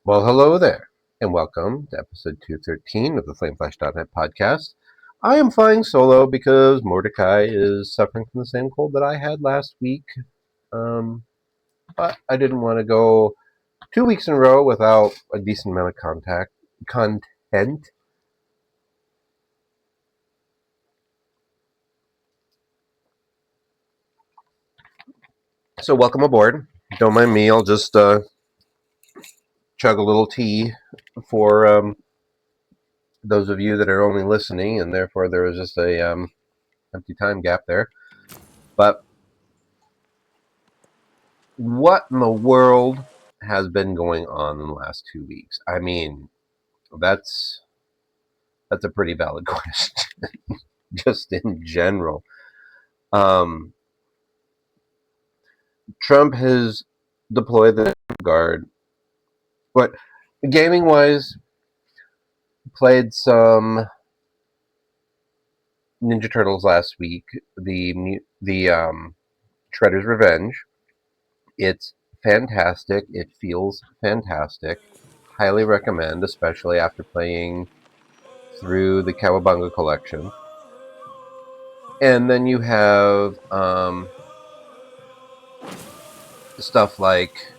Well, hello there, and welcome to episode 213 of the FlameFlash.net podcast. I am flying solo because Mordecai is suffering from the same cold that I had last week, but I didn't want to go 2 weeks in a row without a decent amount of content. So welcome aboard. Don't mind me, I'll just chug a little tea for those of you that are only listening, and therefore there was just a empty time gap there. But what in the world has been going on in the last 2 weeks? I mean, that's a pretty valid question, just in general. Um, Trump has deployed the Guard. But gaming wise, played some Ninja Turtles last week. The Shredder's Revenge. It's fantastic. It feels fantastic. Highly recommend, especially after playing through the Cowabunga collection. And then you have stuff like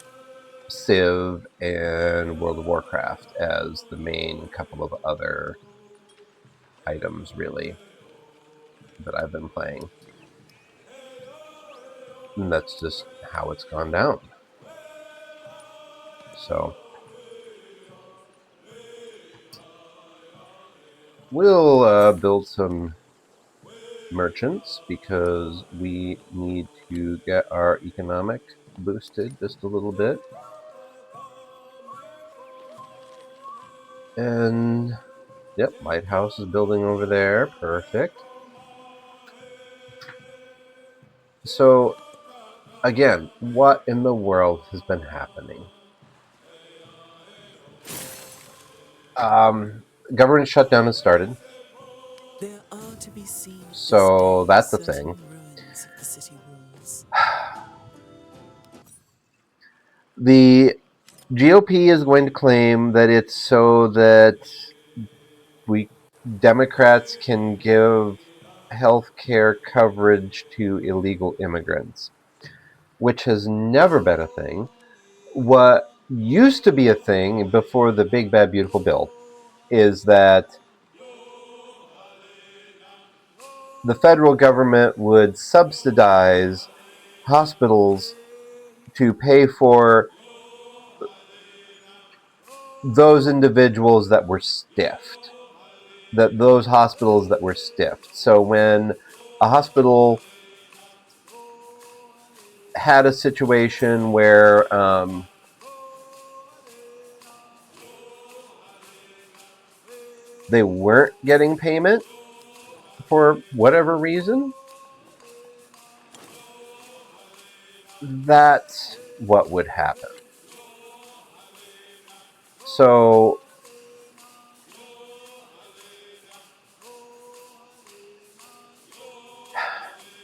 Civ and World of Warcraft as the main couple of other items, really, that I've been playing. And that's just how it's gone down. So we'll build some merchants because we need to get our economic boosted just a little bit. And yep, Lighthouse is building over there. Perfect. So again, what in the world has been happening? Government shutdown has started. So that's the thing. The GOP is going to claim that it's so that we Democrats can give health care coverage to illegal immigrants, which has never been a thing. What used to be a thing before the Big Bad Beautiful Bill is that the federal government would subsidize hospitals to pay for those individuals that were stiffed, those hospitals that were stiffed. So when a hospital had a situation where they weren't getting payment for whatever reason, that's what would happen. So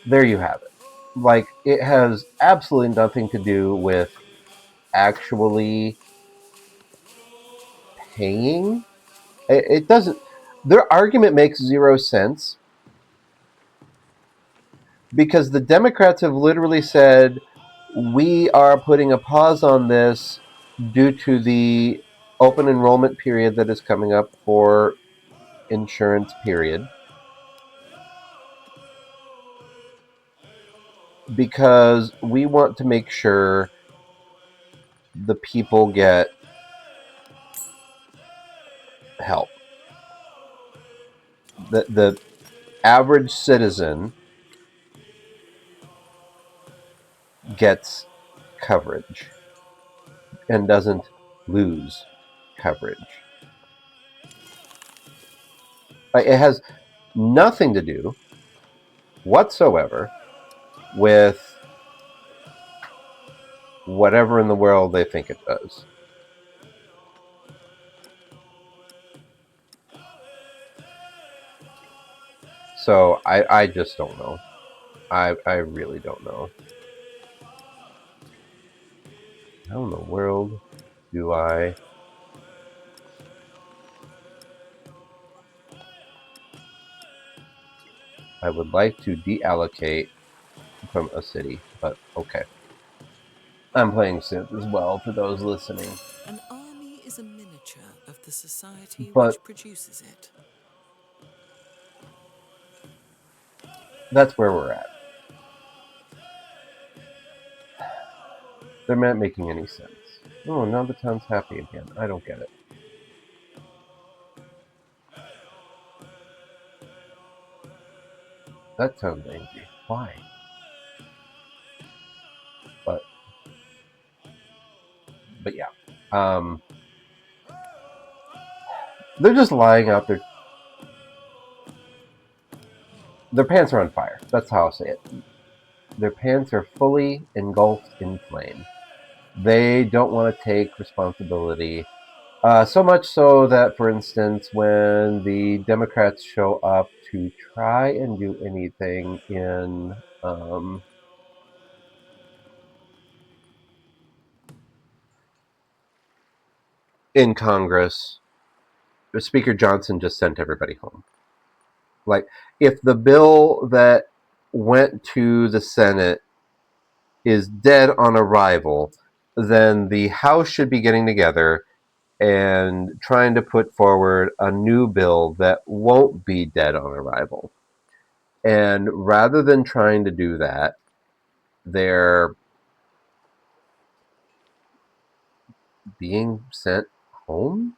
there you have it. Like, it has absolutely nothing to do with actually paying. It doesn't. Their argument makes zero sense because the Democrats have literally said, we are putting a pause on this due to the open enrollment period that is coming up for insurance period, because we want to make sure the people get help. The average citizen gets coverage and doesn't lose coverage. It has nothing to do whatsoever with whatever in the world they think it does. So I just don't know. I really don't know. How in the world do I I would like to deallocate from a city, but okay. I'm playing Civ as well, for those listening. An army is a miniature of the society But which produces it. that's where we're at. They're not making any sense. Oh, now the town's happy again. I don't get it. That sounds angry. Why? But yeah. They're just lying out there. Their pants are on fire. That's how I'll say it. Their pants are fully engulfed in flame. They don't want to take responsibility. So much so that, for instance, when the Democrats show up to try and do anything in Congress, Speaker Johnson just sent everybody home. Like, if the bill that went to the Senate is dead on arrival, then the House should be getting together and trying to put forward a new bill that won't be dead on arrival. And rather than trying to do that, they're being sent home.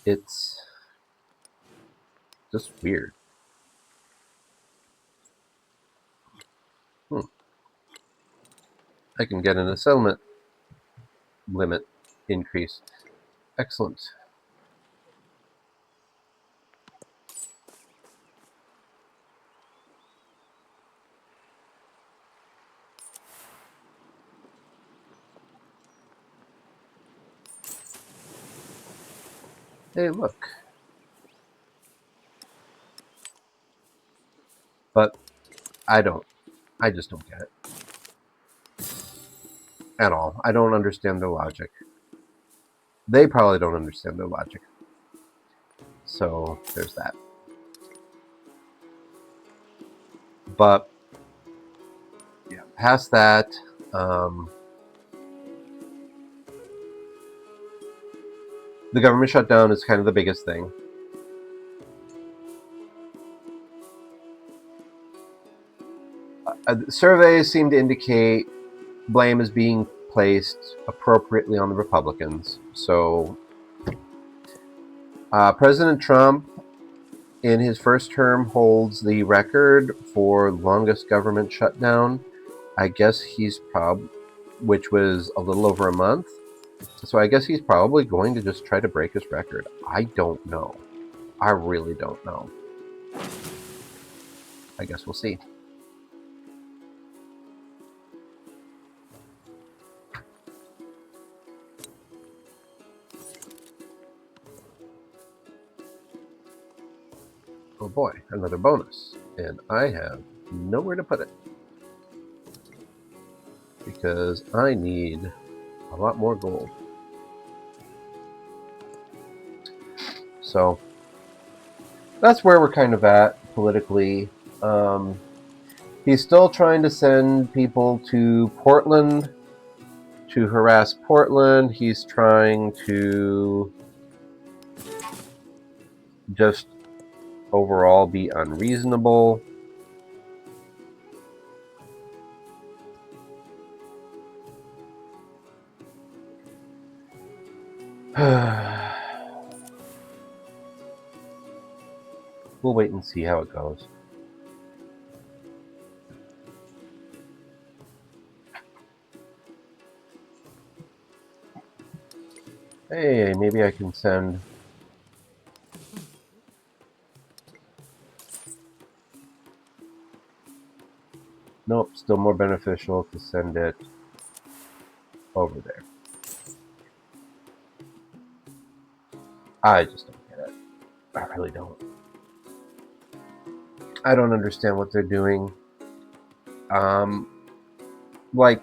It's just weird. I can get an settlement limit increase. Excellent. Hey, look. But I just don't get it. At all. I don't understand their logic. They probably don't understand their logic. So there's that. But yeah, past that, the government shutdown is kind of the biggest thing. Surveys seem to indicate blame is being placed appropriately on the Republicans. So President Trump, in his first term, holds the record for longest government shutdown. I guess he's which was a little over a month. So I guess he's probably going to just try to break his record. I don't know. I really don't know. I guess we'll see. Oh boy, another bonus. And I have nowhere to put it. Because I need a lot more gold. So that's where we're kind of at politically. He's still trying to send people to Portland to harass Portland. He's trying to just overall be unreasonable. We'll wait and see how it goes. Hey, maybe I can send... Nope, still more beneficial to send it over there. I just don't get it. I really don't. I don't understand what they're doing. Like,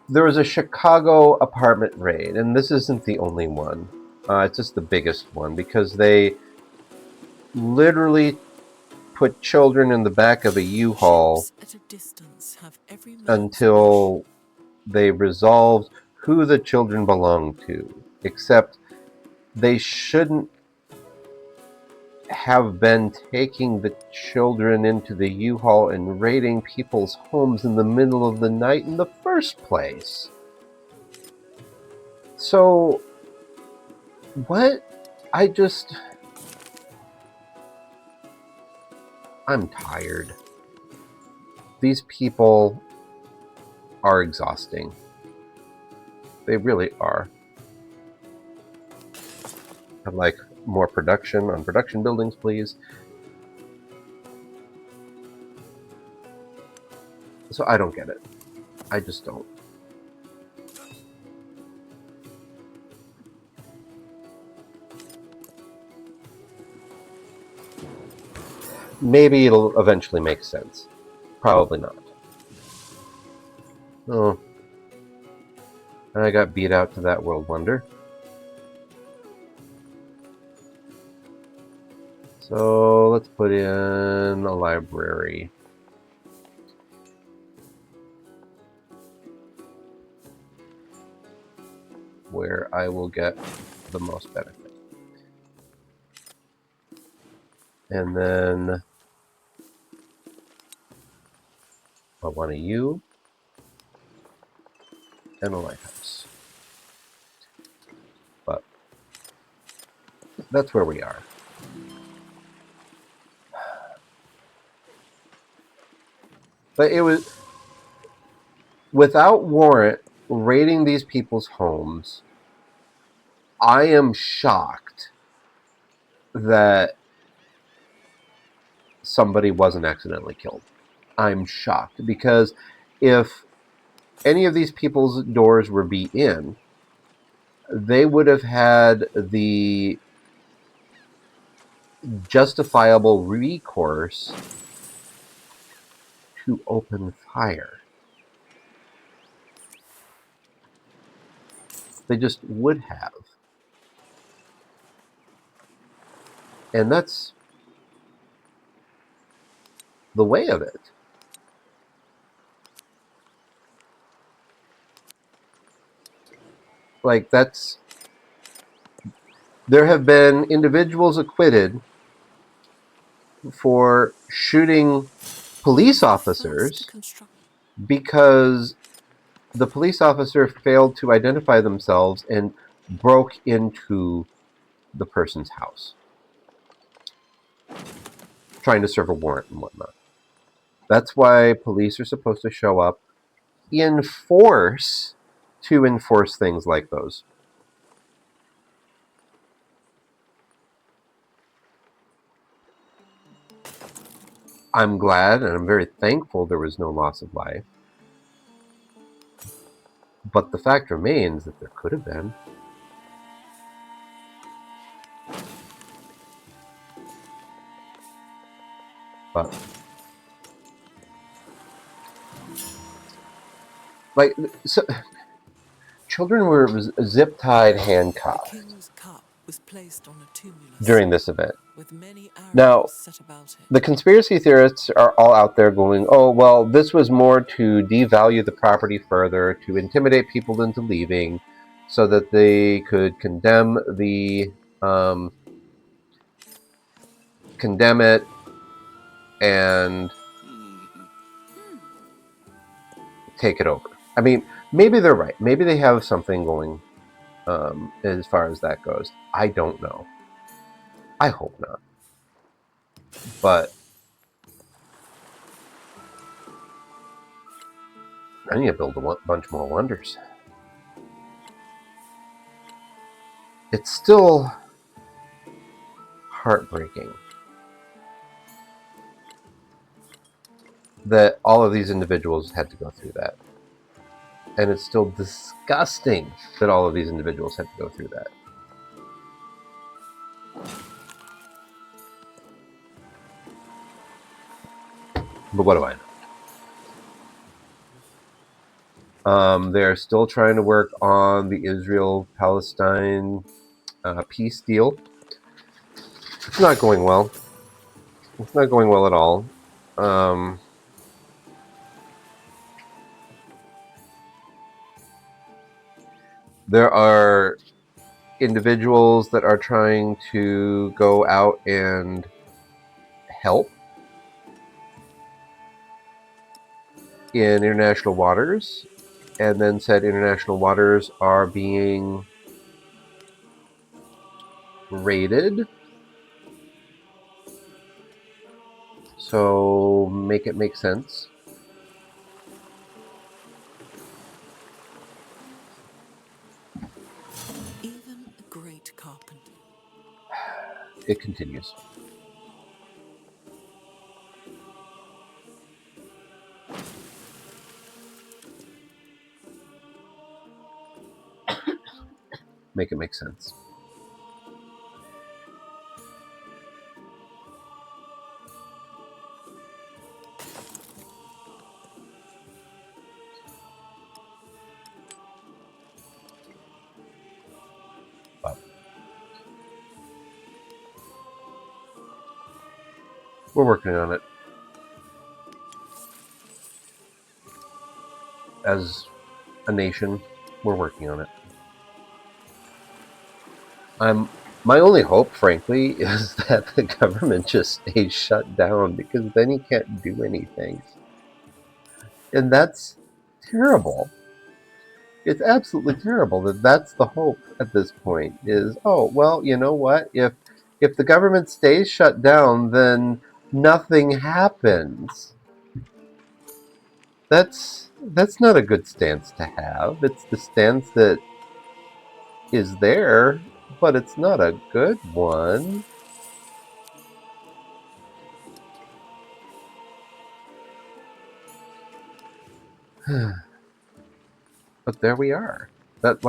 there was a Chicago apartment raid, and this isn't the only one. It's just the biggest one, because they literally put children in the back of a U-Haul Ships at a distance have every man's until they resolved who the children belonged to. Except they shouldn't have been taking the children into the U-Haul and raiding people's homes in the middle of the night in the first place. So, what? I'm tired. These people are exhausting. They really are. I'd like more production on production buildings, please. So I don't get it. I just don't. Maybe it'll eventually make sense. Probably not. Oh. I got beat out to that world wonder. So let's put in a library. Where I will get the most benefit. And then I want a U and a lighthouse. But that's where we are. But it was without warrant raiding these people's homes. I am shocked that somebody wasn't accidentally killed. I'm shocked because if any of these people's doors were beat in, they would have had the justifiable recourse to open fire. They just would have. And that's the way of it. Like, that's... There have been individuals acquitted for shooting police officers because the police officer failed to identify themselves and broke into the person's house, trying to serve a warrant and whatnot. That's why police are supposed to show up in force to enforce things like those. I'm glad and I'm very thankful there was no loss of life. But the fact remains that there could have been. But, like, so, children were zip-tied, handcuffed was placed on a tumulus during this event. with many arrows Now, set about it. the conspiracy theorists are all out there going, oh, well, this was more to devalue the property further, to intimidate people into leaving, so that they could condemn it and take it over. I mean, maybe they're right. Maybe they have something going as far as that goes. I don't know. I hope not. But I need to build a bunch more wonders. It's still heartbreaking that all of these individuals had to go through that. And it's still disgusting that all of these individuals had to go through that. But what do I know? They're still trying to work on the Israel-Palestine peace deal. It's not going well. It's not going well at all. Um, there are individuals that are trying to go out and help in international waters, and then said international waters are being raided. So make it make sense. Even a great carpenter. It continues. Make it make sense. But we're working on it. As a nation, we're working on it. My only hope, frankly, is that the government just stays shut down, because then you can't do anything. And that's terrible. It's absolutely terrible that that's the hope at this point is, oh, well, you know what? If the government stays shut down, then nothing happens. That's not a good stance to have. It's the stance that is there, but it's not a good one. But there we are. That's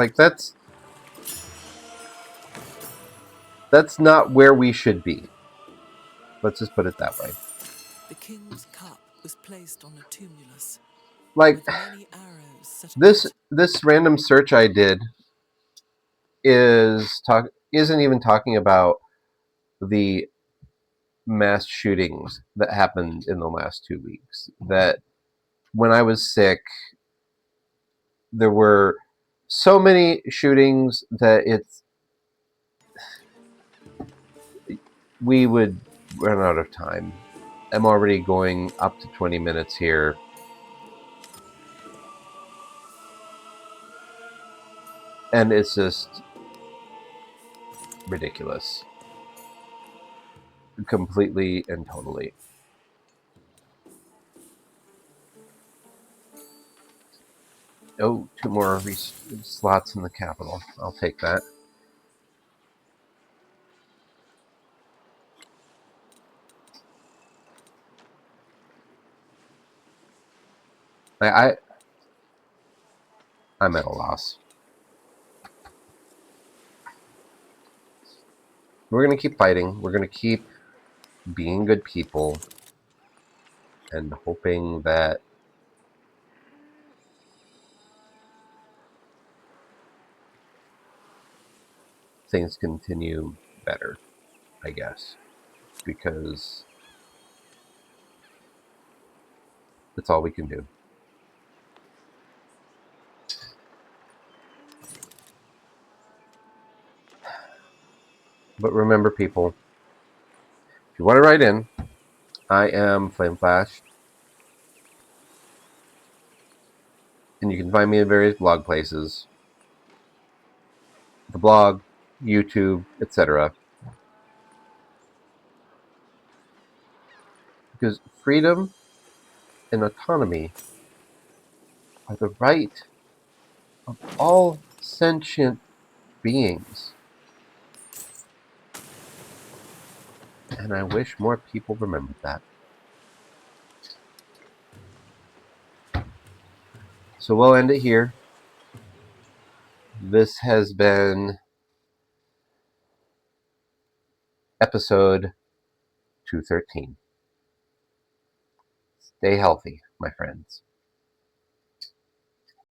not where we should be. Let's just put it that way. The king's cup was placed on a tumulus, Like with many arrows set this upon it. this random search I did isn't even talking about the mass shootings that happened in the last 2 weeks. That when I was sick, there were so many shootings that we would run out of time. I'm already going up to 20 minutes here. And it's just ridiculous. Completely and totally. Oh, two more slots in the capital. I'll take that. I'm at a loss. We're going to keep fighting. We're going to keep being good people and hoping that things continue better, I guess, because that's all we can do. But remember, people, if you want to write in, I am Flame Flash, and you can find me in various blog places, the blog, YouTube, etc. Because freedom and autonomy are the right of all sentient beings. And I wish more people remembered that. So we'll end it here. This has been episode 213. Stay healthy, my friends.